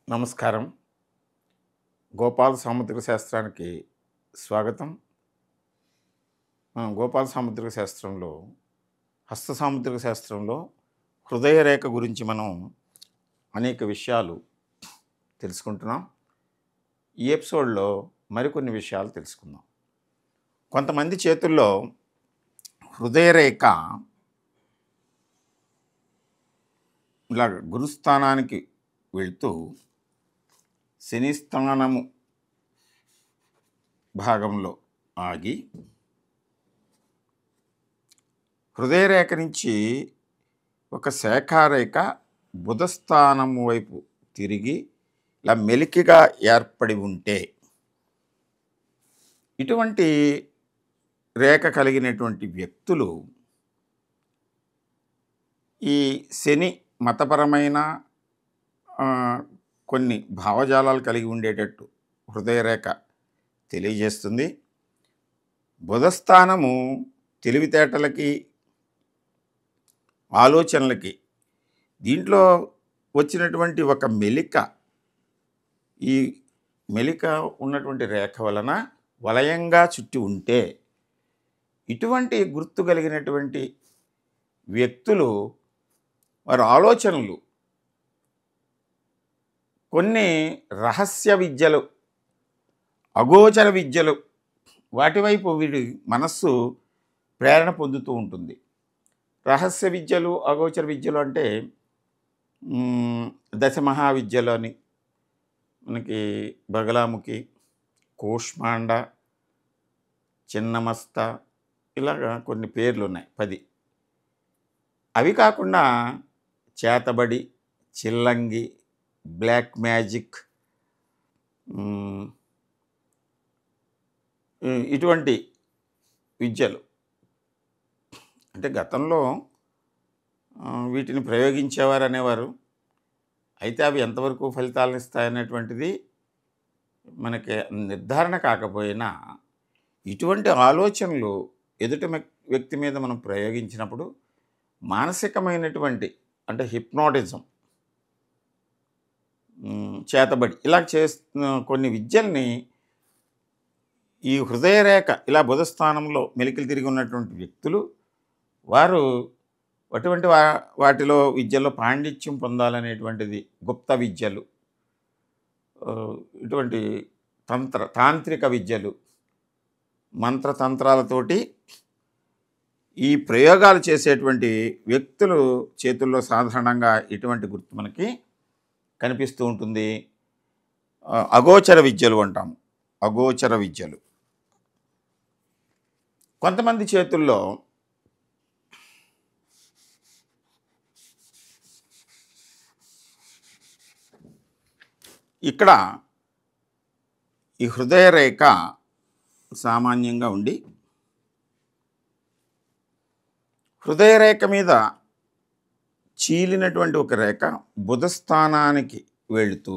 నమస్కారం. గోపాల సాముద్రిక శాస్త్రానికి స్వాగతం. గోపాల సాముద్రిక శాస్త్రంలో, హస్త సాముద్రిక శాస్త్రంలో హృదయ రేఖ గురించి మనం అనేక విషయాలు తెలుసుకుంటున్నాం. ఈ ఎపిసోడ్లో మరికొన్ని విషయాలు తెలుసుకుందాం. కొంతమంది చేతుల్లో హృదయ రేఖ ఇలాగ గురుస్థానానికి వెళుతూ శని స్థానము భాగంలో ఆగి హృదయరేఖ నుంచి ఒక శాఖారేఖ బుధస్థానము వైపు తిరిగి ఇలా మెలికగా ఏర్పడి ఉంటే, ఇటువంటి రేఖ కలిగినటువంటి వ్యక్తులు ఈ శని మతపరమైన కొన్ని భావజాలాలు కలిగి ఉండేటట్టు హృదయరేఖ తెలియజేస్తుంది. బుధస్థానము తెలివితేటలకి, ఆలోచనలకి, దీంట్లో వచ్చినటువంటి ఒక మెలిక, ఈ మెలిక ఉన్నటువంటి రేఖ వలన వలయంగా చుట్టి ఉంటే, ఇటువంటి గుర్తు కలిగినటువంటి వ్యక్తులు వారి ఆలోచనలు కొన్ని రహస్య విద్యలు, అగోచర విద్యలు, వాటి వైపు వీడి మనస్సు ప్రేరణ పొందుతూ ఉంటుంది. రహస్య విద్యలు, అగోచర విద్యలు అంటే దశమహావిద్యలు అని మనకి బగలాముఖి, కూష్మాండ, చిన్నమస్త, ఇలాగా కొన్ని పేర్లు ఉన్నాయి, 10. అవి కాకుండా చేతబడి, చిల్లంగి, బ్లాక్ మ్యాజిక్, ఇటువంటి విద్యలు అంటే గతంలో వీటిని ప్రయోగించేవారు అనేవారు. అయితే అవి ఎంతవరకు ఫలితాలను ఇస్తాయనేటువంటిది మనకి నిర్ధారణ కాకపోయినా, ఇటువంటి ఆలోచనలు ఎదుటి వ్యక్తి మీద మనం ప్రయోగించినప్పుడు మానసికమైనటువంటి అంటే హిప్నోటిజం, చేతబడి, ఇలా కొన్ని విద్యల్ని ఈ హృదయరేఖ ఇలా బుధస్థానంలో మెలికలు తిరిగి ఉన్నటువంటి వ్యక్తులు వారు అటువంటి వాటిలో విద్యలో పాండిత్యం పొందాలనేటువంటిది, గుప్త విద్యలు, ఇటువంటి తాంత్రిక విద్యలు, మంత్రతంత్రాలతోటి ఈ ప్రయోగాలు చేసేటువంటి వ్యక్తులు చేతుల్లో సాధారణంగా ఇటువంటి గుర్తు మనకి కనిపిస్తూ ఉంటుంది. అగోచర విద్యలు అంటాము, అగోచర విద్యలు. కొంతమంది చేతుల్లో ఇక్కడ ఈ హృదయ రేఖ సామాన్యంగా ఉండి, హృదయరేఖ మీద చీలినటువంటి ఒక రేఖ బుధస్థానానికి వెళుతూ,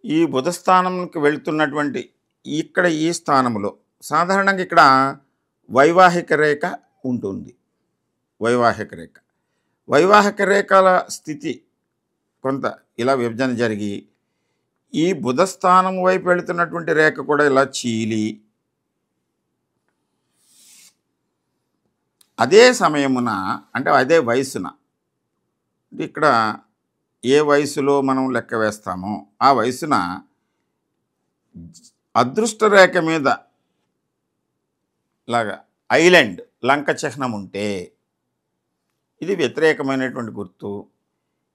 ఈ బుధస్థానానికి వెళుతున్నటువంటి ఇక్కడ ఈ స్థానంలో సాధారణంగా ఇక్కడ వైవాహిక రేఖ ఉంటుంది. వైవాహిక రేఖ, వైవాహిక రేఖల స్థితి కొంత ఇలా విభజన జరిగి, ఈ బుధస్థానం వైపు వెళుతున్నటువంటి రేఖ కూడా ఇలా చీలి, అదే సమయమున అంటే అదే వయసున, ఇక్కడ ఏ వయసులో మనం లెక్క వేస్తామో ఆ వయసున అదృష్ట రేఖ మీద లాగా ఐలాండ్, లంక చిహ్నం ఉంటే ఇది వ్యతిరేకమైనటువంటి గుర్తు.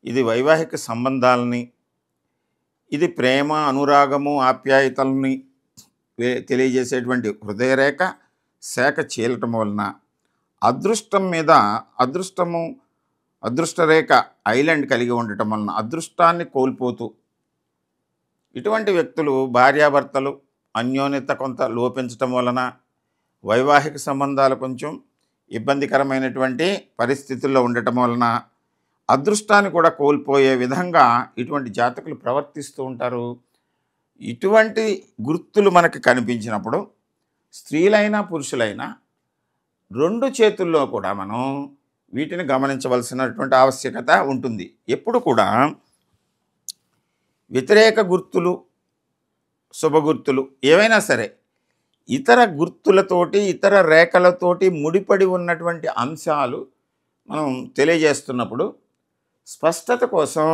ఇది వైవాహిక సంబంధాలని, ఇది ప్రేమ, అనురాగము, ఆప్యాయతల్ని తెలియజేసేటువంటి హృదయరేఖ శాఖ చీలటం వలన అదృష్టం మీద అదృష్టరేఖ ఐలాండ్ కలిగి ఉండటం వలన అదృష్టాన్ని కోల్పోతూ, ఇటువంటి వ్యక్తులు భార్యాభర్తలు అన్యోన్యత కొంత లోపించటం వలన వైవాహిక సంబంధాలు కొంచెం ఇబ్బందికరమైనటువంటి పరిస్థితుల్లో ఉండటం వలన అదృష్టాన్ని కూడా కోల్పోయే విధంగా ఇటువంటి జాతకులు ప్రవర్తిస్తూ ఉంటారు. ఇటువంటి గుర్తులు మనకి కనిపించినప్పుడు స్త్రీలైనా పురుషులైనా రెండు చేతుల్లో కూడా మనం వీటిని గమనించవలసినటువంటి ఆవశ్యకత ఉంటుంది. ఎప్పుడు కూడా వ్యతిరేక గుర్తులు, శుభగుర్తులు ఏవైనా సరే ఇతర గుర్తులతోటి, ఇతర రేఖలతోటి ముడిపడి ఉన్నటువంటి అంశాలు మనం తెలియజేస్తున్నప్పుడు స్పష్టత కోసం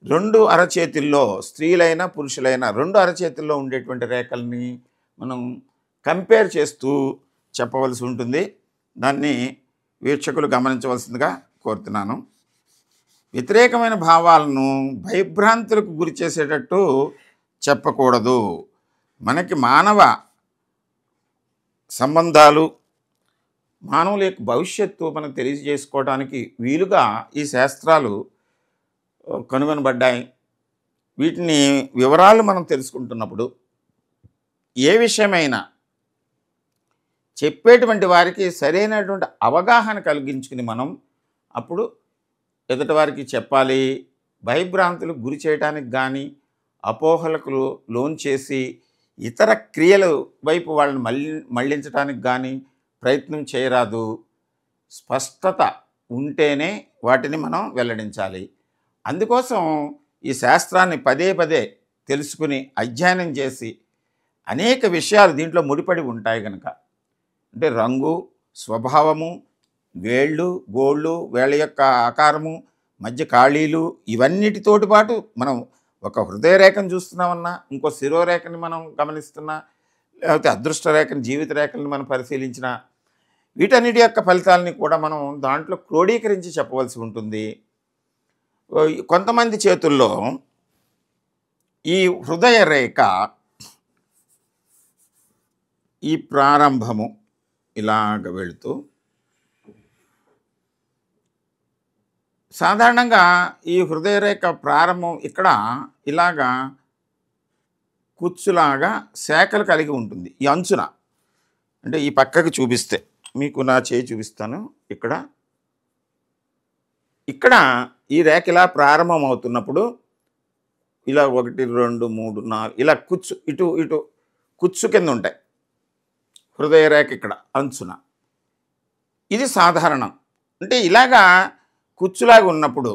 2 అరచేతుల్లో, స్త్రీలైనా పురుషులైనా 2 అరచేతుల్లో ఉండేటువంటి రేఖల్ని మనం కంపేర్ చేస్తూ చెప్పవలసి ఉంటుంది. దాన్ని వీక్షకులు గమనించవలసిందిగా కోరుతున్నాను. వ్యతిరేకమైన భావాలను భయభ్రాంతులకు గురి చేసేటట్టు చెప్పకూడదు. మనకి మానవ సంబంధాలు, మానవుల యొక్క భవిష్యత్తు మనం తెలియజేసుకోవడానికి వీలుగా ఈ శాస్త్రాలు కనుగొనబడ్డాయి. వీటిని వివరాలు మనం తెలుసుకుంటున్నప్పుడు ఏ విషయమైనా చెప్పేటువంటి వారికి సరైనటువంటి అవగాహన కలిగించుకుని మనం అప్పుడు ఎదుటి వారికి చెప్పాలి. భయభ్రాంతులకు గురి చేయడానికి కానీ, అపోహలకు లోన్ చేసి ఇతర క్రియల వైపు వాళ్ళని మళ్ళించడానికి కానీ ప్రయత్నం చేయరాదు. స్పష్టత ఉంటేనే వాటిని మనం వెల్లడించాలి. అందుకోసం ఈ శాస్త్రాన్ని పదే పదే తెలుసుకుని అధ్యయనం చేసి అనేక విషయాలు దీంట్లో ముడిపడి ఉంటాయి కనుక, అంటే రంగు, స్వభావము, వేళ్ళు, గోళ్ళు, వేళ్ళ యొక్క ఆకారము, మధ్య ఖాళీలు, ఇవన్నిటితోటి పాటు మనం ఒక హృదయ రేఖను చూస్తున్నామన్నా, ఇంకో శిరోరేఖని మనం గమనిస్తున్నా, లేకపోతే అదృష్ట రేఖని, జీవిత రేఖని మనం పరిశీలించిన, వీటన్నిటి యొక్క ఫలితాలని కూడా మనం దాంట్లో క్రోడీకరించి చెప్పవలసి ఉంటుంది. కొంతమంది చేతుల్లో ఈ హృదయ రేఖ ఈ ప్రారంభము ఇలాగ వెళుతూ సాధారణంగా ఈ హృదయ రేఖ ప్రారంభం ఇక్కడ ఇలాగా కుచ్చులాగా శాఖలు కలిగి ఉంటుంది. ఈ అంచున, అంటే ఈ పక్కకి చూపిస్తే మీకు నా చేయి చూపిస్తాను. ఇక్కడ ఈ రేఖ ఇలా ప్రారంభం అవుతున్నప్పుడు ఇలా 1, 2, 3, 4 ఇలా ఇటు ఇటు కుచ్చు కింద ఉంటాయి హృదయ రేఖ ఇక్కడ అంచున. ఇది సాధారణం. అంటే ఇలాగా కుచ్చులాగా ఉన్నప్పుడు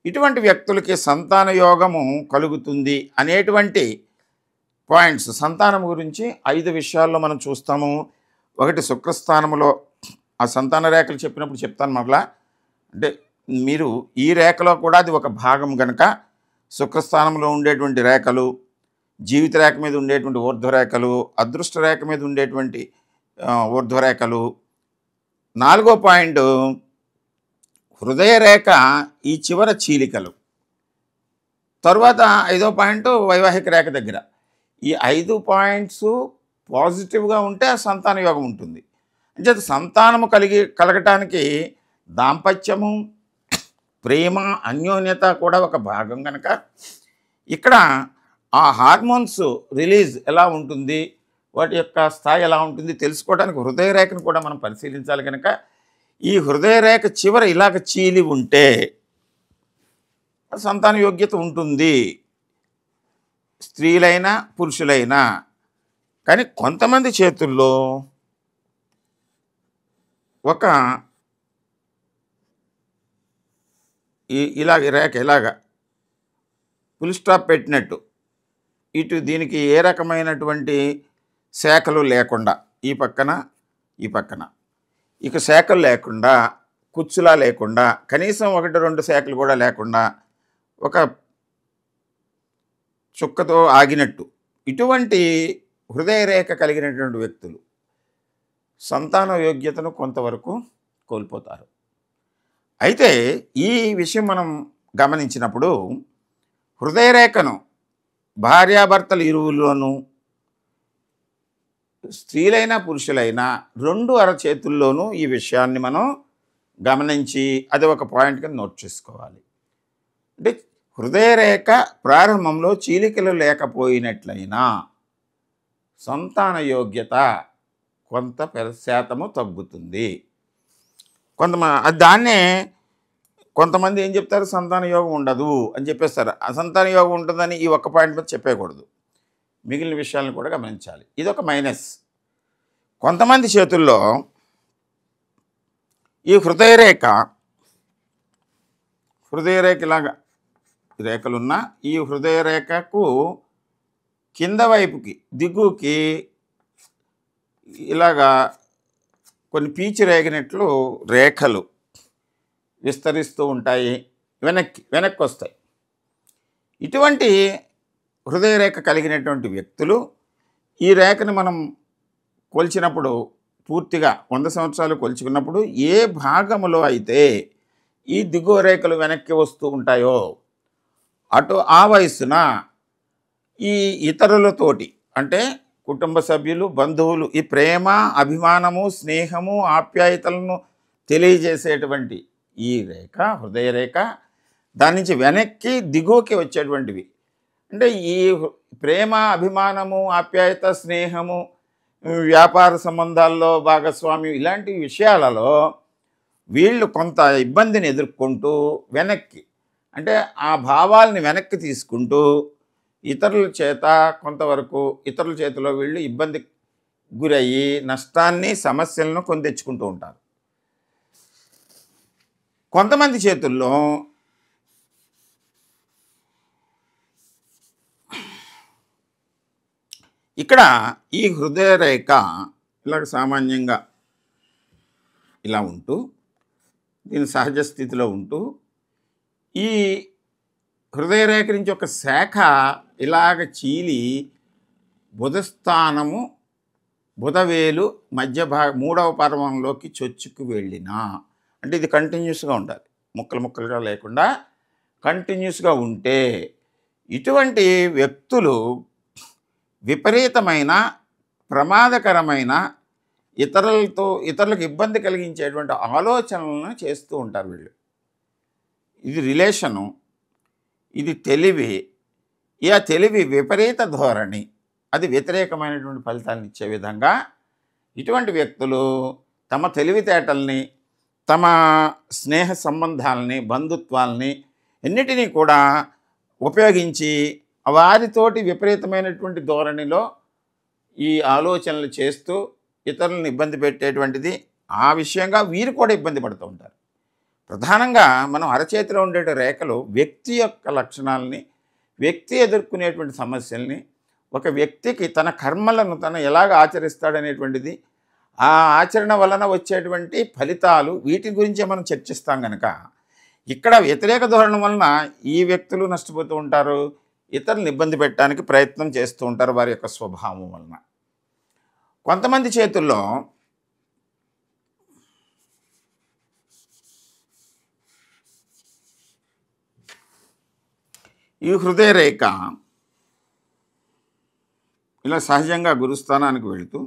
ఇటువంటి వ్యక్తులకి సంతాన యోగము కలుగుతుంది అనేటువంటి పాయింట్స్, సంతానం గురించి 5 విషయాల్లో మనం చూస్తాము. ఒకటి, శుక్రస్థానంలో ఆ సంతాన రేఖలు చెప్పినప్పుడు చెప్తాను మరలా. అంటే మీరు ఈ రేఖలో కూడా అది ఒక భాగం కనుక శుక్రస్థానంలో ఉండేటువంటి రేఖలు, జీవిత రేఖ మీద ఉండేటువంటి ఊర్ధ్వరేఖలు, అదృష్ట రేఖ మీద ఉండేటువంటి ఊర్ధ్వరేఖలు. 4వ పాయింట్, హృదయ రేఖ ఈ చివర చీలికలు. తర్వాత 5వ పాయింట్, వైవాహిక రేఖ దగ్గర. ఈ 5 పాయింట్స్ పాజిటివ్గా ఉంటే ఆ సంతాన యోగం ఉంటుంది. అంటే సంతానము కలగటానికి దాంపత్యము, ప్రేమ, అన్యోన్యత కూడా ఒక భాగం కనుక ఇక్కడ ఆ హార్మోన్స్ రిలీజ్ ఎలా ఉంటుంది, వాటి యొక్క స్థాయి ఎలా ఉంటుంది తెలుసుకోవడానికి హృదయ రేఖను కూడా మనం పరిశీలించాలి. కనుక ఈ హృదయ రేఖ చివర ఇలాగ చీలి ఉంటే సంతాన యోగ్యత ఉంటుంది, స్త్రీలైనా పురుషులైనా. కానీ కొంతమంది చేతుల్లో ఒక ఇలాగ రేఖ ఇలాగ ఫుల్ స్టాప్ పెట్టినట్టు ఇటు దీనికి ఏ రకమైనటువంటి శాఖలు లేకుండా, ఈ పక్కన ఇక శాఖలు లేకుండా, కుచ్చులా లేకుండా, కనీసం 1, 2 శాఖలు కూడా లేకుండా ఒక చుక్కతో ఆగినట్టు ఇటువంటి హృదయ రేఖ కలిగినటువంటి వ్యక్తులు సంతాన యోగ్యతను కొంతవరకు కోల్పోతారు. అయితే ఈ విషయం మనం గమనించినప్పుడు హృదయ రేఖను భార్యాభర్తలు ఇరువుల్లోనూ, స్త్రీలైనా పురుషులైనా 2 అరచేతుల్లోనూ ఈ విషయాన్ని మనం గమనించి అది ఒక పాయింట్ కింద నోట్ చేసుకోవాలి. అంటే హృదయ రేఖ ప్రారంభంలో చీలికలు లేకపోయినట్లయినా సంతాన యోగ్యత కొంత శాతము తగ్గుతుంది. దాన్నే కొంతమంది ఏం చెప్తారు, సంతాన యోగం ఉండదు అని చెప్పేస్తారు. సంతాన యోగం ఉంటుందని ఈ ఒక్క పాయింట్ మీద చెప్పేయకూడదు, మిగిలిన విషయాలను కూడా గమనించాలి. ఇదొక మైనస్. కొంతమంది చేతుల్లో ఈ హృదయరేఖ ఇలాగా రేఖలున్న ఈ హృదయరేఖకు కింద వైపుకి దిగువకి ఇలాగా కొన్ని పీచు రేగినట్లు రేఖలు విస్తరిస్తూ ఉంటాయి, వెనక్కి వస్తాయి. ఇటువంటి హృదయరేఖ కలిగినటువంటి వ్యక్తులు ఈ రేఖను మనం కొలిచినప్పుడు పూర్తిగా 100 సంవత్సరాలు కొలుచుకున్నప్పుడు ఏ భాగములో అయితే ఈ దిగువ రేఖలు వెనక్కి వస్తూ ఉంటాయో అటు ఆ వయసున ఈ ఇతరులతోటి అంటే కుటుంబ సభ్యులు, బంధువులు ఈ ప్రేమ, అభిమానము, స్నేహము, ఆప్యాయతలను తెలియజేసేటువంటి ఈ రేఖ హృదయరేఖ దాని నుంచి వెనక్కి దిగువకి వచ్చేటువంటివి. అంటే ఈ ప్రేమ, అభిమానము, ఆప్యాయత, స్నేహము, వ్యాపార సంబంధాల్లో భాగస్వామ్యం ఇలాంటి విషయాలలో వీళ్ళు కొంత ఇబ్బందిని ఎదుర్కొంటూ వెనక్కి అంటే ఆ భావాల్ని వెనక్కి తీసుకుంటూ ఇతరుల చేత కొంతవరకు ఇతరుల చేతిలో వీళ్ళు ఇబ్బంది గురయ్యి నష్టాన్ని, సమస్యలను కొని తెచ్చుకుంటూ ఉంటారు. కొంతమంది చేతుల్లో ఇక్కడ ఈ హృదయరేఖ ఇలాగ సామాన్యంగా ఇలా ఉంటూ దీని సహజ స్థితిలో ఉంటూ ఈ హృదయరేఖ నుంచి ఒక శాఖ ఇలాగ చీలి బుధస్థానము, బుధవేలు మధ్య మూడవ పర్వంలోకి చొచ్చుకు వెళ్ళినా అంటే ఇది కంటిన్యూస్గా ఉండాలి, ముక్కలుగా లేకుండా కంటిన్యూస్గా ఉంటే ఇటువంటి వ్యక్తులు విపరీతమైన ప్రమాదకరమైన ఇతరులకు ఇబ్బంది కలిగించేటువంటి ఆలోచనలను చేస్తూ ఉంటారు వీళ్ళు. ఇది రిలేషను, ఇది తెలివి. ఆ తెలివి విపరీత ధోరణి, అది వ్యతిరేకమైనటువంటి ఫలితాలను ఇచ్చే విధంగా ఇటువంటి వ్యక్తులు తమ తెలివితేటల్ని, తమ స్నేహ సంబంధాలని, బంధుత్వాలని ఎన్నిటినీ కూడా ఉపయోగించి వారితోటి విపరీతమైనటువంటి ధోరణిలో ఈ ఆలోచనలు చేస్తూ ఇతరులను ఇబ్బంది పెట్టేటువంటిది. ఆ విషయంగా వీరు కూడా ఇబ్బంది పడుతూ ఉంటారు. ప్రధానంగా మనం అరచేతిలో ఉండే రేఖలు వ్యక్తి యొక్క లక్షణాలని, వ్యక్తి ఎదుర్కొనేటువంటి సమస్యల్ని, ఒక వ్యక్తికి తన కర్మలను తను ఎలాగ ఆచరిస్తాడనేటువంటిది, ఆ ఆచరణ వలన వచ్చేటువంటి ఫలితాలు, వీటి గురించే మనం చర్చిస్తాం కనుక ఇక్కడ వ్యతిరేక ధోరణి వలన ఈ వ్యక్తులు నష్టపోతూ ఉంటారు, ఇతరులను ఇబ్బంది పెట్టడానికి ప్రయత్నం చేస్తూ ఉంటారు వారి యొక్క స్వభావం వలన. కొంతమంది చేతుల్లో ఈ హృదయరేఖ ఇలా సహజంగా గురుస్థానానికి వెళుతూ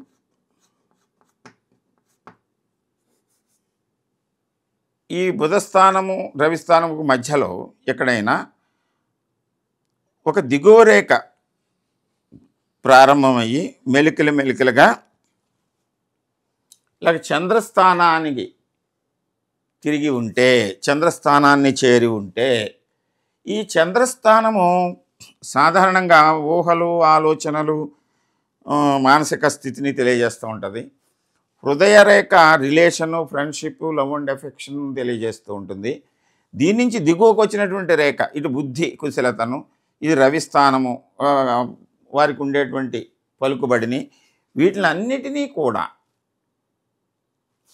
ఈ బుధస్థానము, రవిస్థానముకు మధ్యలో ఎక్కడైనా ఒక దిగువ రేఖ ప్రారంభమయ్యి మెలికలుగా ఇలాగ చంద్రస్థానానికి తిరిగి ఉంటే, చంద్రస్థానాన్ని చేరి ఉంటే, ఈ చంద్రస్థానము సాధారణంగా ఊహలు, ఆలోచనలు, మానసిక స్థితిని తెలియజేస్తూ ఉంటుంది. హృదయరేఖ relation, friendship, love and affection తెలియజేస్తూ ఉంటుంది. దీని నుంచి దిగువకు వచ్చినటువంటి రేఖ ఇటు బుద్ధి, కుశలతను, ఇది రవిస్థానము, వారికి ఉండేటువంటి పలుకుబడిని, వీటిలన్నిటినీ కూడా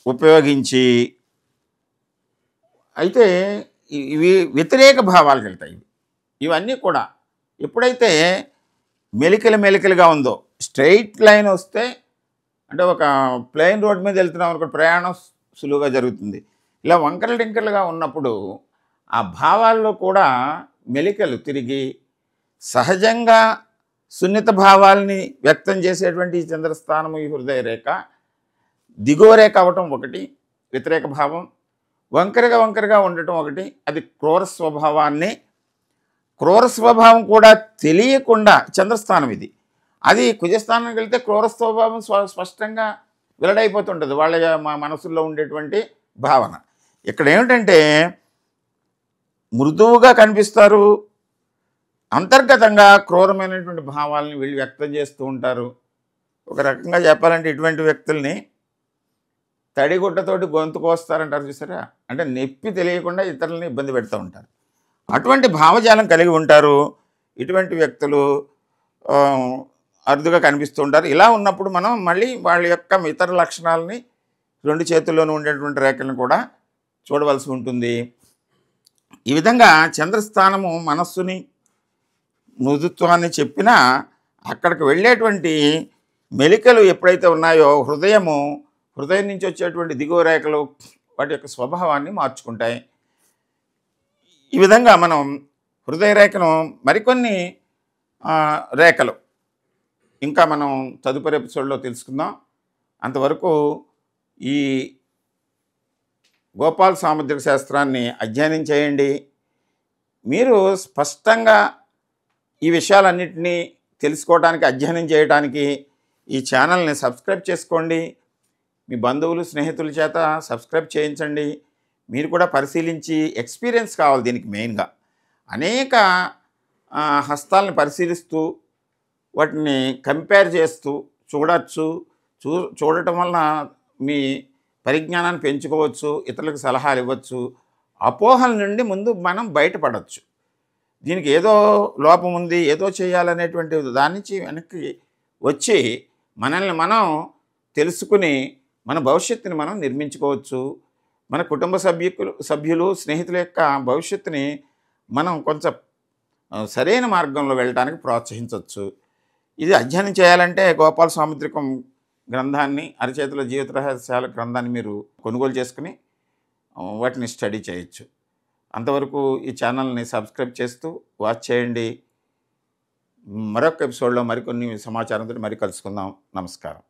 ఉపయోగించి అయితే ఇవి వ్యతిరేక భావాలకు వెళ్తాయి. ఇవన్నీ కూడా ఎప్పుడైతే మెలికలుగా ఉందో, స్ట్రైట్ లైన్ వస్తే అంటే ఒక ప్లెయిన్ రోడ్ మీద వెళ్తున్నాం అనుకో, ప్రయాణం సులువుగా జరుగుతుంది. ఇలా వంకరలు టింకర్లుగా ఉన్నప్పుడు ఆ భావాల్లో కూడా మెలికలు తిరిగి సహజంగా సున్నిత భావాల్ని వ్యక్తం చేసేటువంటి ఈ చంద్రస్థానము, ఈ హృదయరేఖ దిగువ రేఖ అవ్వటం ఒకటి వ్యతిరేక భావం, వంకరగా ఉండటం ఒకటి, అది క్రూర స్వభావం కూడా తెలియకుండా చంద్రస్థానం ఇది. అది కుజస్థానానికి వెళ్తే క్రూర స్వభావం స్పష్టంగా వెల్లడైపోతుంటుంది వాళ్ళ మనసుల్లో ఉండేటువంటి భావన. ఇక్కడ ఏమిటంటే మృదువుగా కనిపిస్తారు, అంతర్గతంగా క్రూరమైనటువంటి భావాలను వీళ్ళు వ్యక్తం చేస్తూ ఉంటారు. ఒక రకంగా చెప్పాలంటే ఇటువంటి వ్యక్తుల్ని తడిగుడ్డతోటి గొంతు కోస్తారంటారు చూసారా, అంటే నొప్పి తెలియకుండా ఇతరులని ఇబ్బంది పెడుతూ ఉంటారు. అటువంటి భావజాలం కలిగి ఉంటారు. ఇటువంటి వ్యక్తులు ఆ, అరుదుగా కనిపిస్తూ ఉంటారు. ఇలా ఉన్నప్పుడు మనం మళ్ళీ వాళ్ళ యొక్క ఇతర లక్షణాలని, రెండు చేతుల్లోనూ ఉండేటువంటి రేఖలను కూడా చూడవలసి ఉంటుంది. ఈ విధంగా చంద్రస్థానము మనస్సుని, మృదుత్వాన్ని చెప్పినా అక్కడికి వెళ్ళేటువంటి మెలికలు ఎప్పుడైతే ఉన్నాయో హృదయం నుంచి వచ్చేటువంటి దిగువ రేఖలు వాటి యొక్క స్వభావాన్ని మార్చుకుంటాయి. ఈ విధంగా మనం హృదయ రేఖను మరికొన్ని రేఖలు ఇంకా మనం తదుపరి ఎపిసోడ్లో తెలుసుకుందాం. అంతవరకు ఈ గోపాల్ సాముద్రిక శాస్త్రాన్ని అధ్యయనం చేయండి. మీరు స్పష్టంగా ఈ విషయాలన్నింటినీ తెలుసుకోవడానికి, అధ్యయనం చేయడానికి ఈ ఛానల్ని సబ్స్క్రైబ్ చేసుకోండి. మీ బంధువులు, స్నేహితుల చేత సబ్స్క్రైబ్ చేయించండి. మీరు కూడా పరిశీలించి, ఎక్స్పీరియన్స్ కావాలి దీనికి మెయిన్గా. అనేక హస్తాలను పరిశీలిస్తూ వాటిని కంపేర్ చేస్తూ చూడవచ్చు. చూడటం వలన మీ పరిజ్ఞానాన్ని పెంచుకోవచ్చు, ఇతరులకు సలహాలు ఇవ్వచ్చు. అపోహల నుండి ముందు మనం బయటపడవచ్చు. దీనికి ఏదో లోపం ఉంది, ఏదో చేయాలనేటువంటి దాని నుంచి వెనక్కి వచ్చి మనల్ని మనం తెలుసుకుని మన భవిష్యత్తుని మనం నిర్మించుకోవచ్చు. మన కుటుంబ సభ్యులు, స్నేహితుల యొక్క భవిష్యత్తుని మనం కొంచెం సరైన మార్గంలో వెళ్ళడానికి ప్రోత్సహించవచ్చు. ఇది అధ్యయనం చేయాలంటే గోపాల్ సాముద్రికం గ్రంథాన్ని, అరచేతుల జీవిత రహస్యాల గ్రంథాన్ని మీరు కొనుగోలు చేసుకుని వాటిని స్టడీ చేయొచ్చు. అంతవరకు ఈ ఛానల్ని సబ్స్క్రైబ్ చేస్తూ వాచ్ చేయండి. మరొక ఎపిసోడ్లో మరికొన్ని సమాచారంతో మరి కలుసుకుందాం. నమస్కారం.